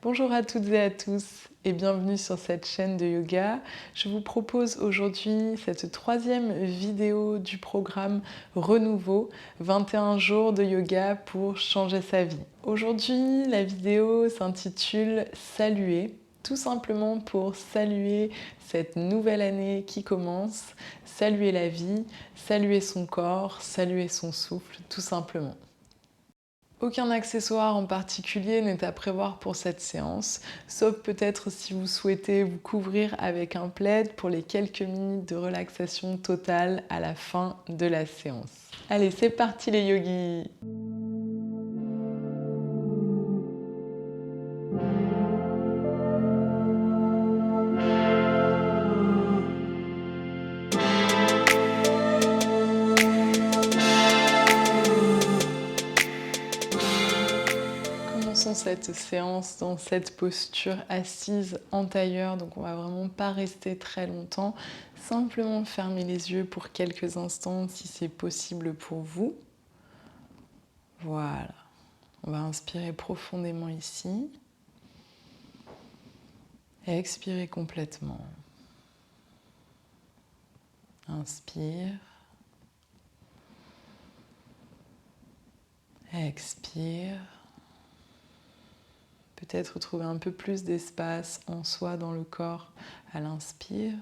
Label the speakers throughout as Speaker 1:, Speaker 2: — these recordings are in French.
Speaker 1: Bonjour à toutes et à tous et bienvenue sur cette chaîne de yoga. Je vous propose aujourd'hui cette troisième vidéo du programme Renouveau, 21 jours de yoga pour changer sa vie. Aujourd'hui, la vidéo s'intitule Saluer, tout simplement pour saluer cette nouvelle année qui commence, saluer la vie, saluer son corps, saluer son souffle, tout simplement. Aucun accessoire en particulier n'est à prévoir pour cette séance, sauf peut-être si vous souhaitez vous couvrir avec un plaid pour les quelques minutes de relaxation totale à la fin de la séance. Allez, c'est parti les yogis! Commençons cette séance dans cette posture assise en tailleur, donc on va vraiment pas rester très longtemps, simplement fermer les yeux pour quelques instants si c'est possible pour vous. Voilà, on va inspirer profondément ici et expirer complètement. Inspire, expire. Peut-être trouver un peu plus d'espace en soi dans le corps à l'inspire.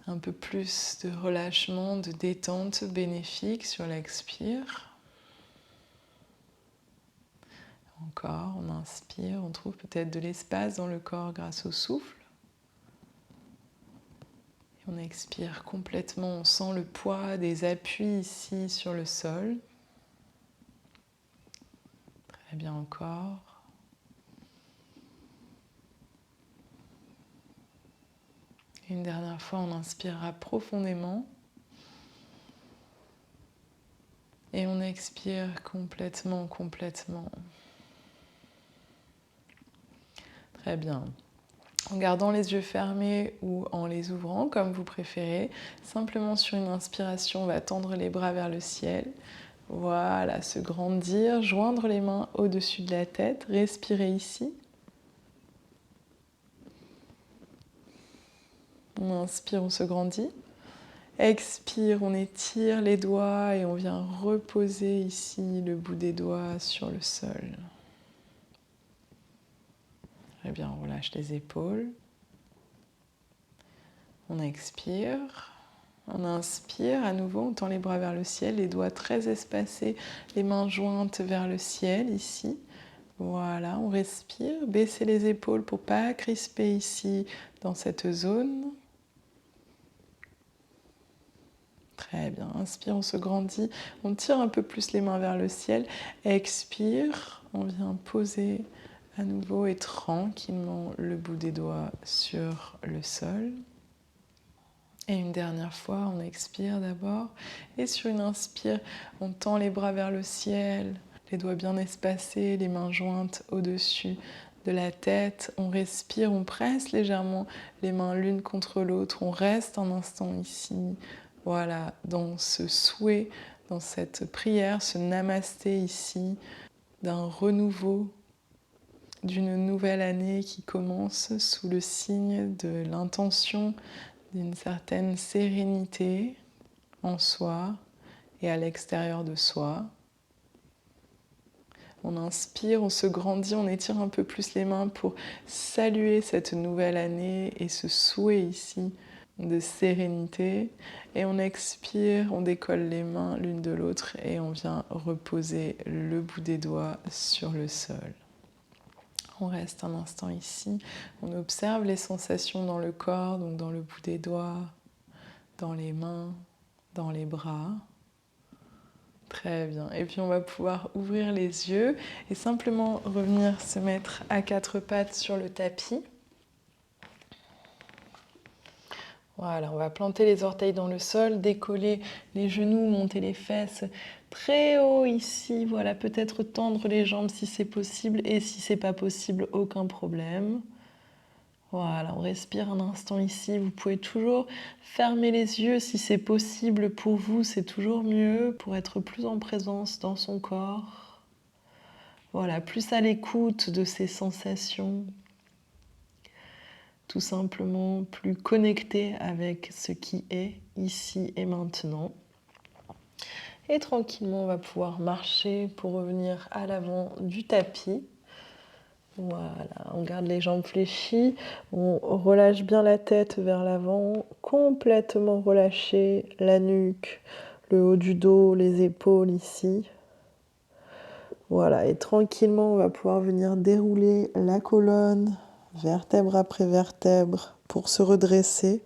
Speaker 1: Un peu plus de relâchement, de détente bénéfique sur l'expire. Encore, on inspire, on trouve peut-être de l'espace dans le corps grâce au souffle. Et on expire complètement, on sent le poids des appuis ici sur le sol. Très bien encore. Une dernière fois, on inspirera profondément. Et on expire complètement, complètement. Très bien. En gardant les yeux fermés ou en les ouvrant, comme vous préférez. Simplement sur une inspiration, on va tendre les bras vers le ciel. Voilà, se grandir, joindre les mains au-dessus de la tête. Respirez ici. On inspire, on se grandit. Expire, on étire les doigts et on vient reposer ici le bout des doigts sur le sol. Très bien, on relâche les épaules. On expire. On inspire, à nouveau, on tend les bras vers le ciel, les doigts très espacés, les mains jointes vers le ciel ici. Voilà, on respire. Baissez les épaules pour ne pas crisper ici dans cette zone. Très bien, inspire, on se grandit, on tire un peu plus les mains vers le ciel, expire, on vient poser à nouveau et tranquillement le bout des doigts sur le sol. Et une dernière fois, on expire d'abord, et sur une inspire, on tend les bras vers le ciel, les doigts bien espacés, les mains jointes au-dessus de la tête, on respire, on presse légèrement les mains l'une contre l'autre, on reste un instant ici. Voilà, dans ce souhait, dans cette prière, ce namasté ici, d'un renouveau, d'une nouvelle année qui commence sous le signe de l'intention d'une certaine sérénité en soi et à l'extérieur de soi. On inspire, on se grandit, on étire un peu plus les mains pour saluer cette nouvelle année et ce souhait ici de sérénité, et on expire, on décolle les mains l'une de l'autre et on vient reposer le bout des doigts sur le sol. On reste un instant ici, on observe les sensations dans le corps, donc dans le bout des doigts, dans les mains, dans les bras. Très bien, et puis on va pouvoir ouvrir les yeux et simplement revenir se mettre à quatre pattes sur le tapis. Voilà, on va planter les orteils dans le sol, décoller les genoux, monter les fesses très haut ici. Voilà, peut-être tendre les jambes si c'est possible, et si c'est pas possible, aucun problème. Voilà, on respire un instant ici. Vous pouvez toujours fermer les yeux si c'est possible pour vous, c'est toujours mieux pour être plus en présence dans son corps.
Speaker 2: Voilà, plus à l'écoute de ces sensations, tout simplement plus connecté avec ce qui est ici et maintenant. Et tranquillement, on va pouvoir marcher pour revenir à l'avant du tapis. Voilà, on garde les jambes fléchies, on relâche bien la tête vers l'avant, complètement relâcher la nuque, le haut du dos, les épaules ici. Voilà, et tranquillement, on va pouvoir venir dérouler la colonne, vertèbre après vertèbre, pour se redresser.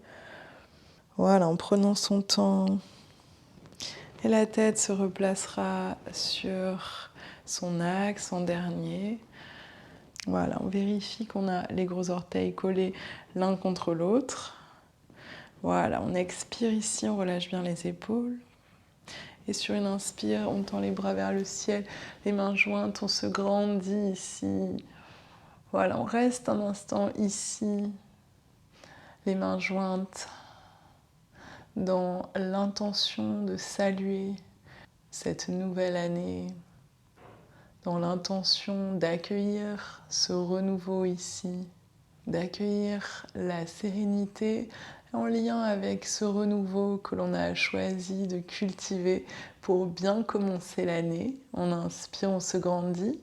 Speaker 2: Voilà, en prenant son temps. Et la tête se replacera sur son axe en dernier. Voilà, on vérifie qu'on a les gros orteils collés l'un contre l'autre. Voilà, on expire ici, on relâche bien les épaules. Et sur une inspire, on tend les bras vers le ciel, les mains jointes, on se grandit ici. Voilà, on reste un instant ici, les mains jointes, dans l'intention de saluer cette nouvelle année, dans l'intention d'accueillir ce renouveau ici, d'accueillir la sérénité en lien avec ce renouveau que l'on a choisi de cultiver pour bien commencer l'année. On inspire, on se grandit.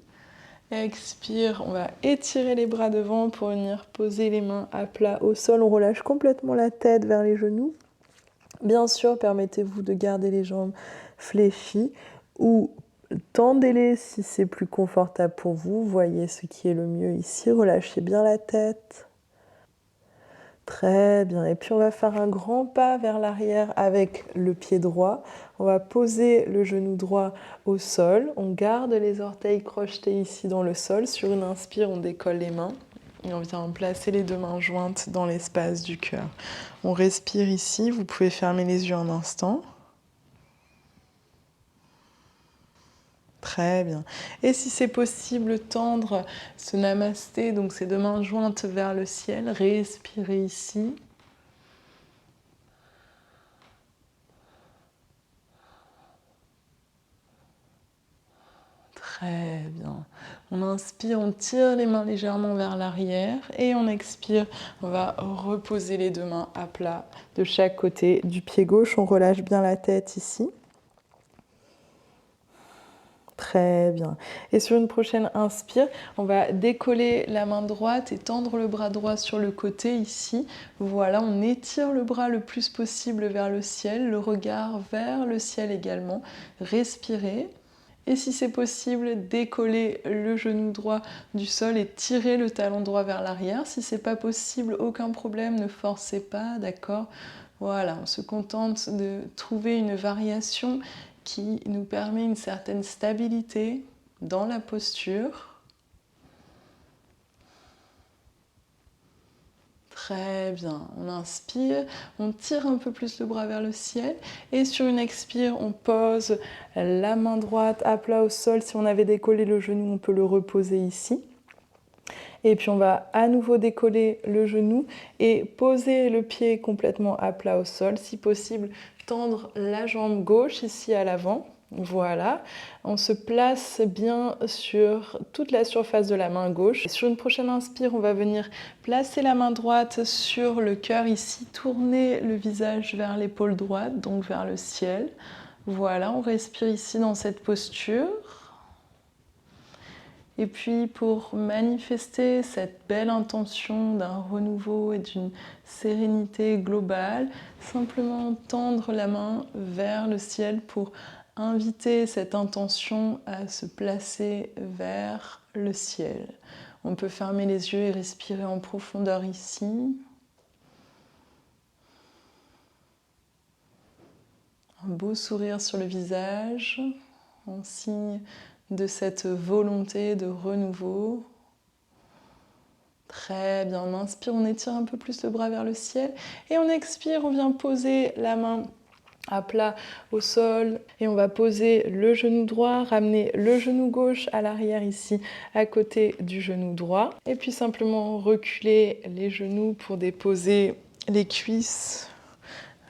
Speaker 2: Expire, on va étirer les bras devant pour venir poser les mains à plat au sol. On relâche complètement la tête vers les genoux. Bien sûr, permettez-vous de garder les jambes fléchies ou tendez-les si c'est plus confortable pour vous. Voyez ce qui est le mieux ici. Relâchez bien la tête. Très bien. Et puis on va faire un grand pas vers l'arrière avec le pied droit. On va poser le genou droit au sol. On garde les orteils crochetés ici dans le sol. Sur une inspire, on décolle les mains. Et on vient placer les deux mains jointes dans l'espace du cœur. On respire ici. Vous pouvez fermer les yeux un instant. Très bien. Et si c'est possible, tendre ce namasté, donc ces deux mains jointes vers le ciel. Respirez ici. Très bien. On inspire, on tire les mains légèrement vers l'arrière et on expire, on va reposer les deux mains à plat de chaque côté du pied gauche. On relâche bien la tête ici. Très bien. Et sur une prochaine inspire, on va décoller la main droite et tendre le bras droit sur le côté ici. Voilà, on étire le bras le plus possible vers le ciel, le regard vers le ciel également. Respirez. Et si c'est possible, décoller le genou droit du sol et tirer le talon droit vers l'arrière. Si c'est pas possible, aucun problème, ne forcez pas, d'accord? Voilà, on se contente de trouver une variation qui nous permet une certaine stabilité dans la posture. Très bien, on inspire, on tire un peu plus le bras vers le ciel et sur une expire, on pose la main droite à plat au sol. Si on avait décollé le genou, on peut le reposer ici. Et puis on va à nouveau décoller le genou et poser le pied complètement à plat au sol. Si possible, tendre la jambe gauche ici à l'avant. Voilà, on se place bien sur toute la surface de la main gauche. Sur une prochaine inspire, on va venir placer la main droite sur le cœur ici, tourner le visage vers l'épaule droite, donc vers le ciel. Voilà, on respire ici dans cette posture. Et puis pour manifester cette belle intention d'un renouveau et d'une sérénité globale, simplement tendre la main vers le ciel pour inviter cette intention à se placer vers le ciel. On peut fermer les yeux et respirer en profondeur ici. Un beau sourire sur le visage, en signe de cette volonté de renouveau. Très bien, on inspire, on étire un peu plus le bras vers le ciel et on expire, on vient poser la main à plat au sol et on va poser le genou droit, ramener le genou gauche à l'arrière ici à côté du genou droit et puis simplement reculer les genoux pour déposer les cuisses,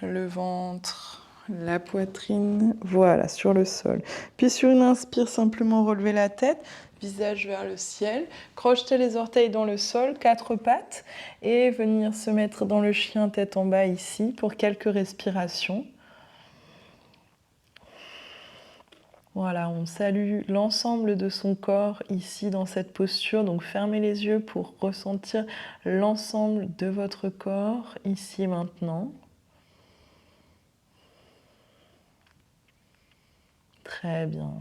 Speaker 2: le ventre, la poitrine, voilà, sur le sol. Puis sur une inspire, simplement relever la tête. visage vers le ciel. Crocheter les orteils dans le sol, 4 pattes, et venir se mettre dans le chien tête en bas ici pour quelques respirations. Voilà, on salue l'ensemble de son corps ici dans cette posture. Donc fermez les yeux pour ressentir l'ensemble de votre corps ici et maintenant. Très bien.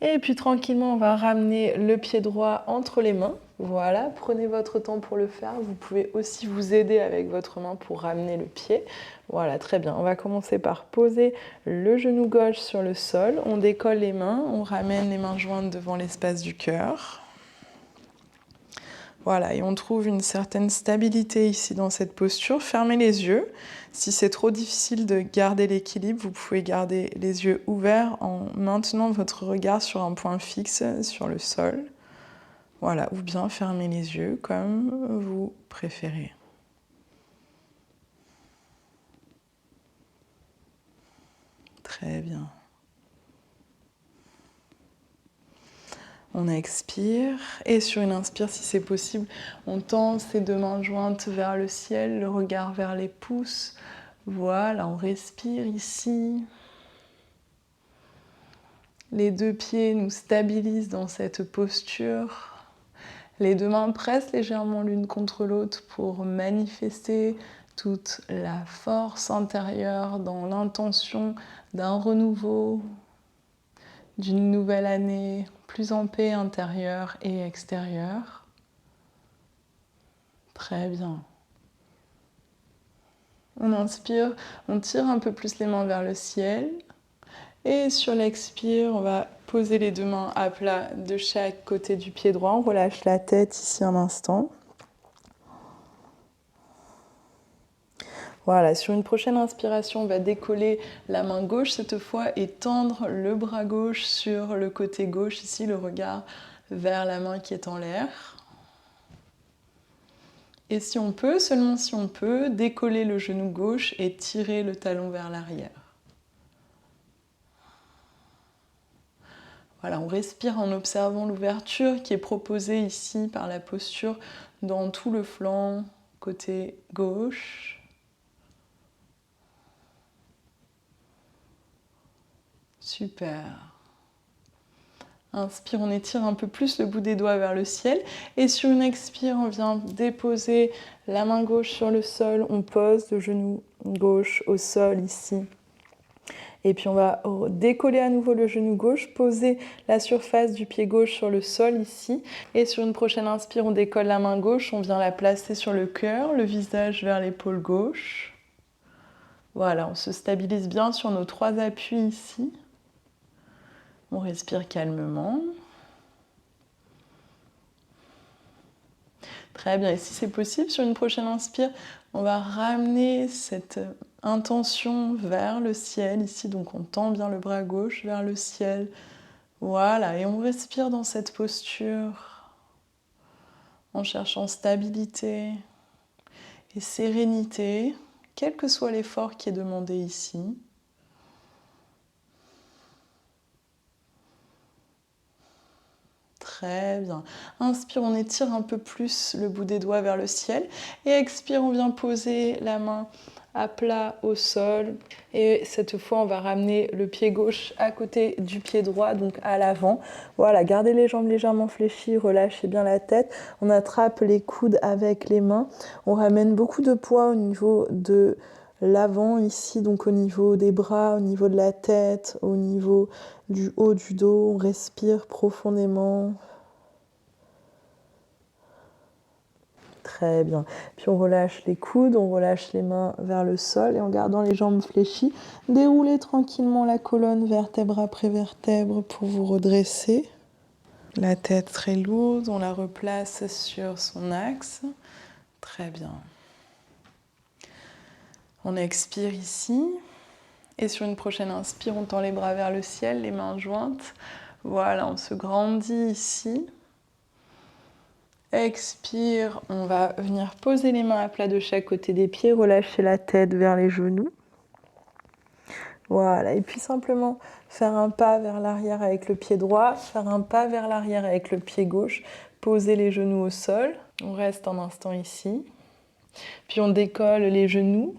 Speaker 2: Et puis tranquillement, on va ramener le pied droit entre les mains. Voilà, prenez votre temps pour le faire. Vous pouvez aussi vous aider avec votre main pour ramener le pied. Voilà, très bien. On va commencer par poser le genou gauche sur le sol. On décolle les mains, on ramène les mains jointes devant l'espace du cœur. Voilà, et on trouve une certaine stabilité ici dans cette posture. Fermez les yeux. Si c'est trop difficile de garder l'équilibre, vous pouvez garder les yeux ouverts en maintenant votre regard sur un point fixe sur le sol. Voilà, ou bien fermez les yeux comme vous préférez. Très bien. On expire et sur une inspire, si c'est possible, on tend ses deux mains jointes vers le ciel, le regard vers les pouces. Voilà, on respire ici. Les deux pieds nous stabilisent dans cette posture. Les deux mains pressent légèrement l'une contre l'autre pour manifester toute la force intérieure dans l'intention d'un renouveau, d'une nouvelle année plus en paix intérieure et extérieure. Très bien. On inspire, on tire un peu plus les mains vers le ciel. Et sur l'expire, on va poser les deux mains à plat de chaque côté du pied droit. On relâche la tête ici un instant. Voilà, sur une prochaine inspiration, on va décoller la main gauche cette fois et tendre le bras gauche sur le côté gauche, ici le regard vers la main qui est en l'air. Et si on peut, seulement si on peut, décoller le genou gauche et tirer le talon vers l'arrière. Voilà, on respire en observant l'ouverture qui est proposée ici par la posture dans tout le flanc, côté gauche. Super. Inspire, on étire un peu plus le bout des doigts vers le ciel. Et sur une expire, on vient déposer la main gauche sur le sol. On pose le genou gauche au sol ici. Et puis on va décoller à nouveau le genou gauche, poser la surface du pied gauche sur le sol ici. Et sur une prochaine inspire, on décolle la main gauche, on vient la placer sur le cœur, le visage vers l'épaule gauche. Voilà, on se stabilise bien sur nos 3 appuis ici. On respire calmement. Très bien, et si c'est possible, sur une prochaine inspire, on va ramener cette intention vers le ciel ici. Donc on tend bien le bras gauche vers le ciel. Voilà, et on respire dans cette posture en cherchant stabilité et sérénité, quel que soit l'effort qui est demandé ici. Très bien. Inspire, on étire un peu plus le bout des doigts vers le ciel. Et expire, on vient poser la main à plat au sol. Et cette fois, on va ramener le pied gauche à côté du pied droit, donc à l'avant. Voilà, gardez les jambes légèrement fléchies, relâchez bien la tête. On attrape les coudes avec les mains. On ramène beaucoup de poids au niveau de l'avant ici, donc au niveau des bras, au niveau de la tête, au niveau du haut du dos. On respire profondément. Très bien. Puis on relâche les coudes, on relâche les mains vers le sol et en gardant les jambes fléchies, déroulez tranquillement la colonne vertèbre après vertèbre pour vous redresser. La tête très lourde, on la replace sur son axe. Très bien. On expire ici. Et sur une prochaine inspire, on tend les bras vers le ciel, les mains jointes. Voilà, on se grandit ici. Expire, on va venir poser les mains à plat de chaque côté des pieds, relâcher la tête vers les genoux. Voilà, et puis simplement faire un pas vers l'arrière avec le pied droit, faire un pas vers l'arrière avec le pied gauche, poser les genoux au sol. On reste un instant ici. Puis on décolle les genoux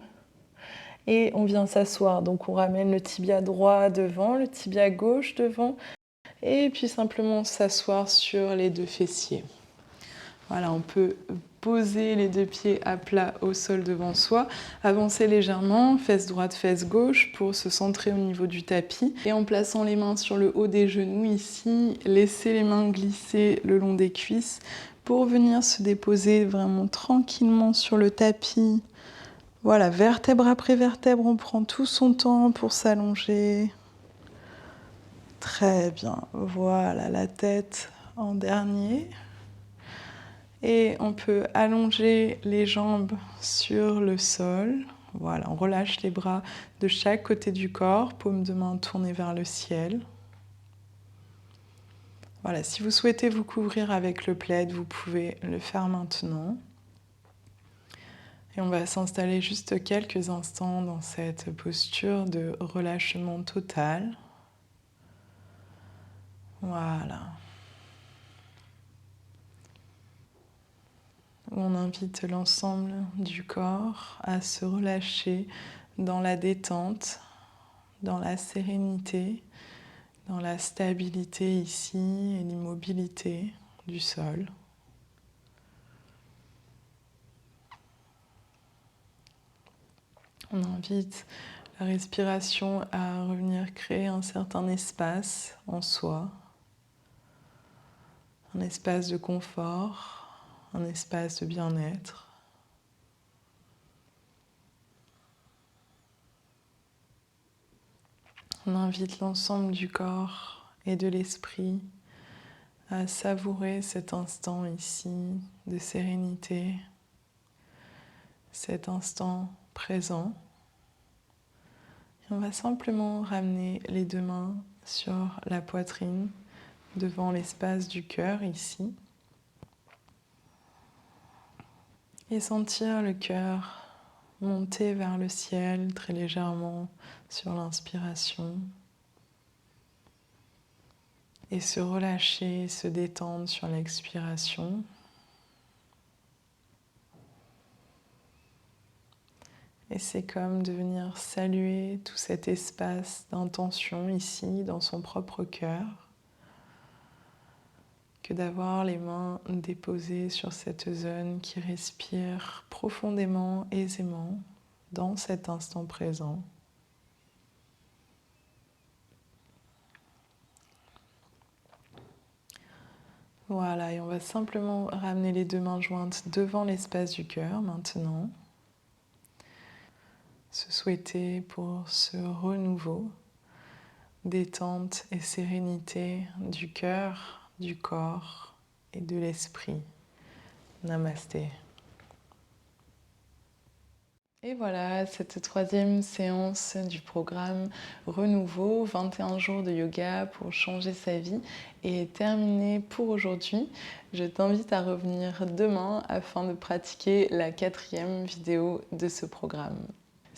Speaker 2: et on vient s'asseoir. Donc on ramène le tibia droit devant, le tibia gauche devant, et puis simplement s'asseoir sur les deux fessiers. Voilà, on peut poser les deux pieds à plat au sol devant soi, avancer légèrement, fesse droite, fesse gauche, pour se centrer au niveau du tapis. Et en plaçant les mains sur le haut des genoux ici, laisser les mains glisser le long des cuisses pour venir se déposer vraiment tranquillement sur le tapis. Voilà, vertèbre après vertèbre, on prend tout son temps pour s'allonger. Très bien, voilà la tête en dernier. Et on peut allonger les jambes sur le sol. Voilà, on relâche les bras de chaque côté du corps, paume de main tournée vers le ciel. Voilà, si vous souhaitez vous couvrir avec le plaid, vous pouvez le faire maintenant. Et on va s'installer juste quelques instants dans cette posture de relâchement total. Voilà. On invite l'ensemble du corps à se relâcher dans la détente, dans la sérénité, dans la stabilité ici et l'immobilité du sol. On invite la respiration à revenir créer un certain espace en soi, un espace de confort, un espace de bien-être. On invite l'ensemble du corps et de l'esprit à savourer cet instant ici de sérénité, cet instant présent. Et on va simplement ramener les deux mains sur la poitrine, devant l'espace du cœur ici. Et sentir le cœur monter vers le ciel très légèrement sur l'inspiration. Et se relâcher, se détendre sur l'expiration. Et c'est comme de venir saluer tout cet espace d'intention ici, dans son propre cœur, que d'avoir les mains déposées sur cette zone qui respire profondément, aisément, dans cet instant présent. Voilà, et on va simplement ramener les deux mains jointes devant l'espace du cœur maintenant. Se souhaiter pour ce renouveau, détente et sérénité du cœur, du corps et de l'esprit. Namasté. Et voilà, cette troisième séance du programme Renouveau, 21 jours de yoga pour changer sa vie, est terminée pour aujourd'hui. Je t'invite à revenir demain afin de pratiquer la 4e vidéo de ce programme.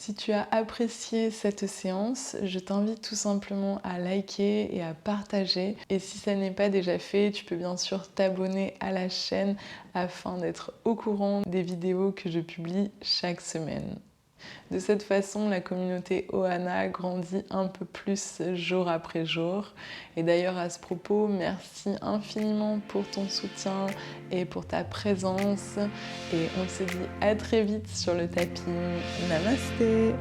Speaker 2: Si tu as apprécié cette séance, je t'invite tout simplement à liker et à partager. Et si ça n'est pas déjà fait, tu peux bien sûr t'abonner à la chaîne afin d'être au courant des vidéos que je publie chaque semaine. De cette façon, la communauté Ohana grandit un peu plus jour après jour. Et d'ailleurs, à ce propos, merci infiniment pour ton soutien et pour ta présence. Et on se dit à très vite sur le tapis. Namasté!